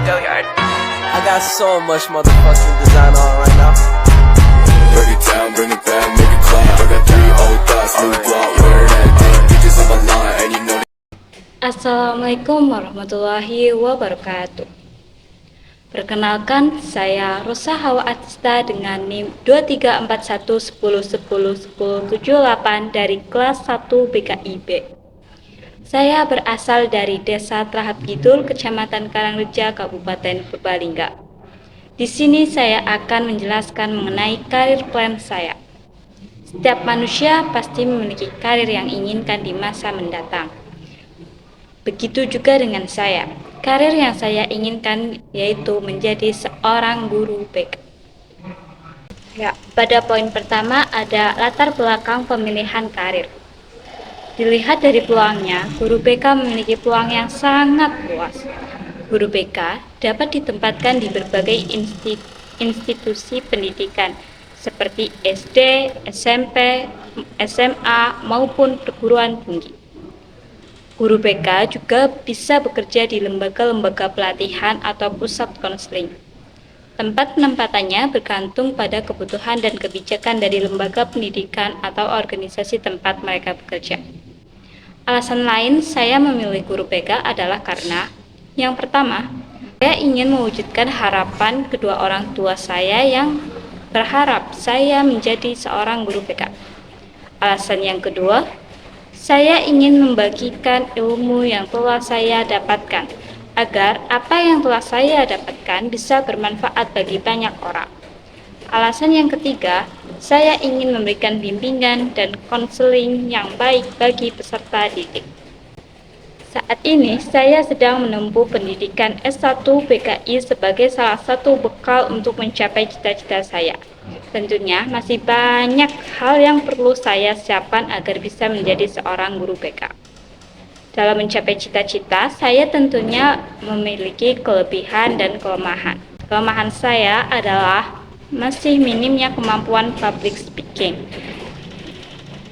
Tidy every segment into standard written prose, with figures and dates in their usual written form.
I got so much motherfucking design on right now. Break it down, bring it back, make it clap. I got 3 old thoughts, new block, wear that thing. Bitches on my line, and you know. Assalamualaikum warahmatullahi wabarakatuh. Perkenalkan, saya Rosa Hawa Atista dengan NIM 234110101078 dari kelas 1 BKIB. Saya berasal dari Desa Trahap Kidul, Kecamatan Karangreja, Kabupaten Purbalingga. Di sini saya akan menjelaskan mengenai karir plan saya. Setiap manusia pasti memiliki karir yang inginkan di masa mendatang. Begitu juga dengan saya. Karir yang saya inginkan yaitu menjadi seorang guru BK. Ya, pada poin pertama ada latar belakang pemilihan karir. Dilihat dari peluangnya, guru BK memiliki peluang yang sangat luas. Guru BK dapat ditempatkan di berbagai institusi pendidikan seperti SD, SMP, SMA, maupun perguruan tinggi. Guru BK juga bisa bekerja di lembaga-lembaga pelatihan atau pusat konseling. Tempat penempatannya bergantung pada kebutuhan dan kebijakan dari lembaga pendidikan atau organisasi tempat mereka bekerja. Alasan lain saya memilih guru BK adalah karena, yang pertama, saya ingin mewujudkan harapan kedua orang tua saya yang berharap saya menjadi seorang guru BK. Alasan yang kedua, saya ingin membagikan ilmu yang telah saya dapatkan, agar apa yang telah saya dapatkan bisa bermanfaat bagi banyak orang. Alasan yang ketiga, saya ingin memberikan bimbingan dan konseling yang baik bagi peserta didik. Saat ini, saya sedang menempuh pendidikan S1 BKI sebagai salah satu bekal untuk mencapai cita-cita saya. Tentunya masih banyak hal yang perlu saya siapkan agar bisa menjadi seorang guru BK. Dalam mencapai cita-cita, saya tentunya memiliki kelebihan dan kelemahan. Kelemahan saya adalah masih minimnya kemampuan public speaking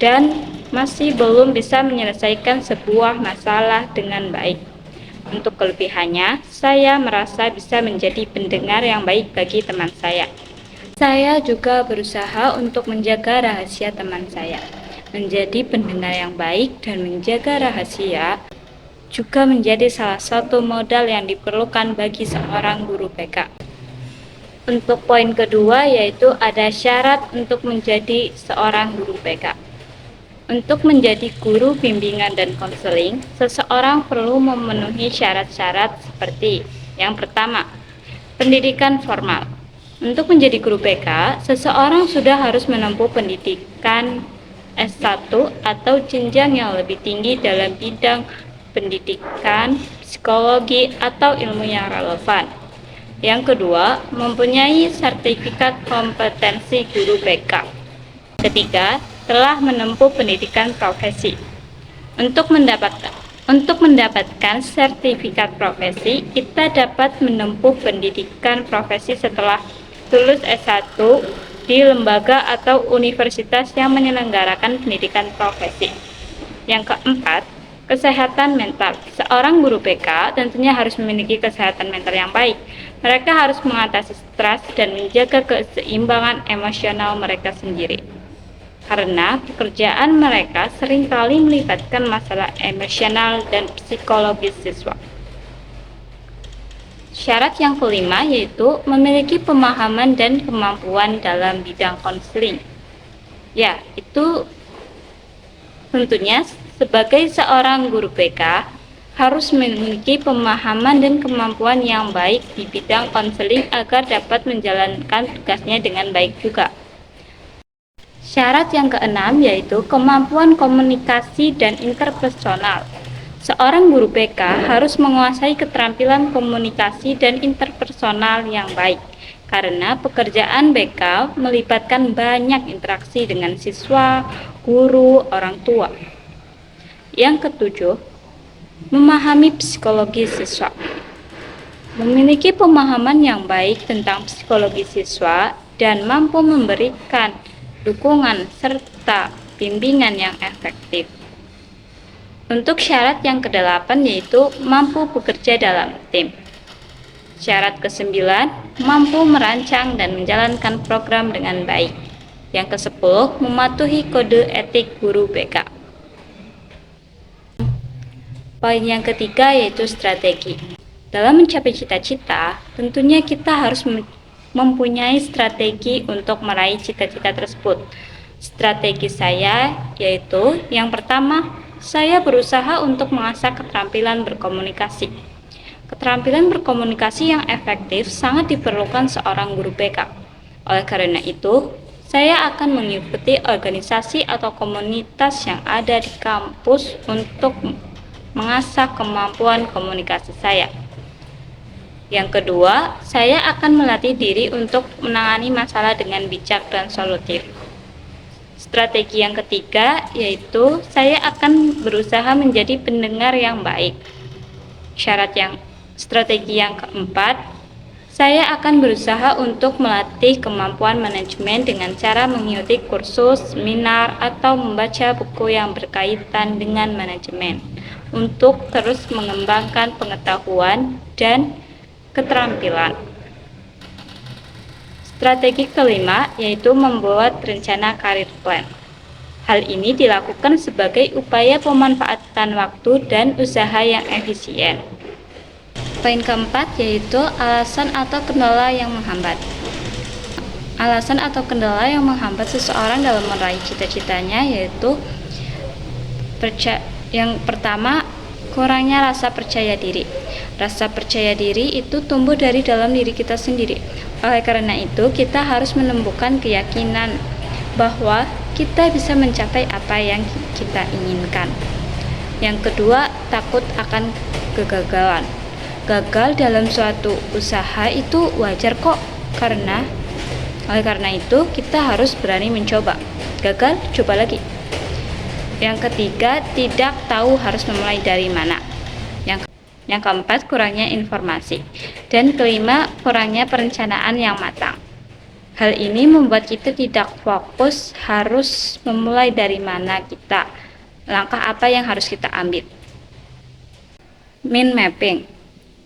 dan masih belum bisa menyelesaikan sebuah masalah dengan baik. Untuk kelebihannya, saya merasa bisa menjadi pendengar yang baik bagi teman saya. Saya juga berusaha untuk menjaga rahasia teman saya. Menjadi pendengar yang baik dan menjaga rahasia juga menjadi salah satu modal yang diperlukan bagi seorang guru BK. Untuk poin kedua yaitu ada syarat untuk menjadi seorang guru BK. Untuk menjadi guru bimbingan dan konseling, seseorang perlu memenuhi syarat-syarat seperti yang pertama, pendidikan formal. Untuk menjadi guru BK, seseorang sudah harus menempuh pendidikan S1 atau jenjang yang lebih tinggi dalam bidang pendidikan, psikologi, atau ilmu yang relevan. Yang kedua, mempunyai sertifikat kompetensi guru BK. Ketiga, telah menempuh pendidikan profesi. Untuk mendapatkan sertifikat profesi, kita dapat menempuh pendidikan profesi setelah lulus S1 di lembaga atau universitas yang menyelenggarakan pendidikan profesi. Yang keempat, kesehatan mental. Seorang guru BK tentunya harus memiliki kesehatan mental yang baik. Mereka harus mengatasi stres dan menjaga keseimbangan emosional mereka sendiri. Karena pekerjaan mereka seringkali melibatkan masalah emosional dan psikologis siswa. Syarat yang kelima yaitu memiliki pemahaman dan kemampuan dalam bidang konseling. Ya, itu tentunya sebagai seorang guru BK harus memiliki pemahaman dan kemampuan yang baik di bidang konseling agar dapat menjalankan tugasnya dengan baik juga. Syarat yang keenam yaitu kemampuan komunikasi dan interpersonal. Seorang guru BK harus menguasai keterampilan komunikasi dan interpersonal yang baik, karena pekerjaan BK melibatkan banyak interaksi dengan siswa, guru, orang tua. Yang ketujuh, memahami psikologi siswa. Memiliki pemahaman yang baik tentang psikologi siswa dan mampu memberikan dukungan serta bimbingan yang efektif. Untuk syarat yang kedelapan yaitu mampu bekerja dalam tim. Syarat ke-9, mampu merancang dan menjalankan program dengan baik. Yang ke-10, mematuhi kode etik guru BK. Poin yang ketiga yaitu strategi. Dalam mencapai cita-cita, tentunya kita harus mempunyai strategi untuk meraih cita-cita tersebut. Strategi saya yaitu yang pertama, saya berusaha untuk mengasah keterampilan berkomunikasi. Keterampilan berkomunikasi yang efektif sangat diperlukan seorang guru BK. Oleh karena itu, saya akan mengikuti organisasi atau komunitas yang ada di kampus untuk mengasah kemampuan komunikasi saya. Yang kedua, saya akan melatih diri untuk menangani masalah dengan bijak dan solutif. Strategi yang ketiga yaitu saya akan berusaha menjadi pendengar yang baik. Strategi yang keempat, saya akan berusaha untuk melatih kemampuan manajemen dengan cara mengikuti kursus, seminar, atau membaca buku yang berkaitan dengan manajemen untuk terus mengembangkan pengetahuan dan keterampilan. Strategi kelima yaitu membuat rencana karir plan. Hal ini dilakukan sebagai upaya pemanfaatan waktu dan usaha yang efisien. Poin keempat yaitu alasan atau kendala yang menghambat. Alasan atau kendala yang menghambat seseorang dalam meraih cita-citanya yaitu yang pertama, kurangnya rasa percaya diri. Rasa percaya diri itu tumbuh dari dalam diri kita sendiri. Oleh karena itu, kita harus menemukan keyakinan bahwa kita bisa mencapai apa yang kita inginkan. Yang kedua, takut akan kegagalan. Gagal dalam suatu usaha itu wajar kok, oleh karena itu kita harus berani mencoba. Gagal, coba lagi. Yang ketiga, tidak tahu harus memulai dari mana. Yang keempat, kurangnya informasi. Dan kelima, kurangnya perencanaan yang matang. Hal ini membuat kita tidak fokus harus memulai dari mana langkah apa yang harus kita ambil. Mind mapping.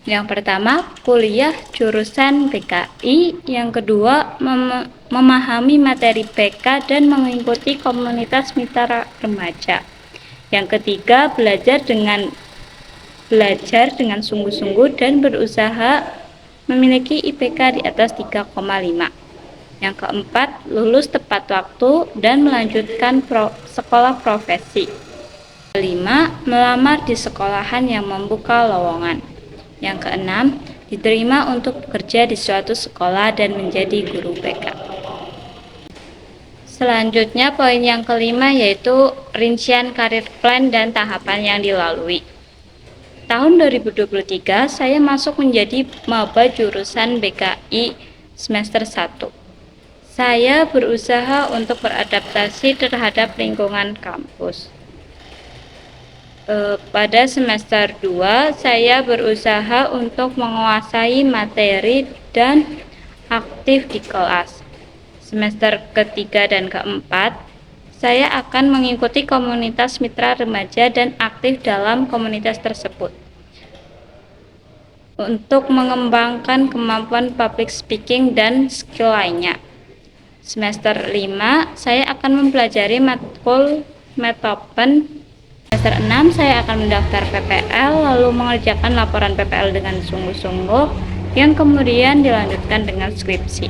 Yang pertama, kuliah jurusan BKI. Yang kedua, memahami materi BK dan mengikuti komunitas mitra remaja. Yang ketiga, belajar dengan sungguh-sungguh dan berusaha memiliki IPK di atas 3,5. Yang keempat, lulus tepat waktu dan melanjutkan sekolah profesi. Kelima, melamar di sekolahan yang membuka lowongan. Yang keenam, diterima untuk bekerja di suatu sekolah dan menjadi guru BK. Selanjutnya, poin yang kelima yaitu rincian karir plan dan tahapan yang dilalui. Tahun 2023, saya masuk menjadi maba jurusan BKI semester 1. Saya berusaha untuk beradaptasi terhadap lingkungan kampus. Pada semester 2, saya berusaha untuk menguasai materi dan aktif di kelas. Semester ketiga dan keempat, saya akan mengikuti komunitas mitra remaja dan aktif dalam komunitas tersebut untuk mengembangkan kemampuan public speaking dan skill lainnya. Semester 5, saya akan mempelajari matkul Metopen. Semester 6, saya akan mendaftar PPL lalu mengerjakan laporan PPL dengan sungguh-sungguh yang kemudian dilanjutkan dengan skripsi.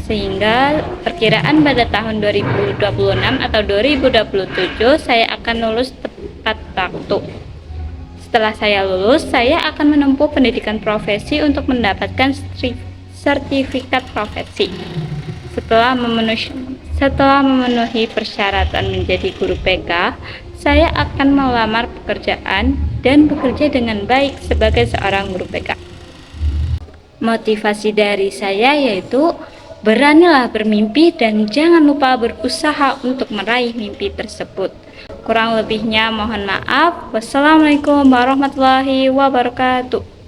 Sehingga perkiraan pada tahun 2026 atau 2027 saya akan lulus tepat waktu. Setelah saya lulus, saya akan menempuh pendidikan profesi untuk mendapatkan sertifikat profesi. Setelah memenuhi persyaratan menjadi guru PK, saya akan melamar pekerjaan dan bekerja dengan baik sebagai seorang guru PK. Motivasi dari saya yaitu beranilah bermimpi dan jangan lupa berusaha untuk meraih mimpi tersebut. Kurang lebihnya mohon maaf. Wassalamualaikum warahmatullahi wabarakatuh.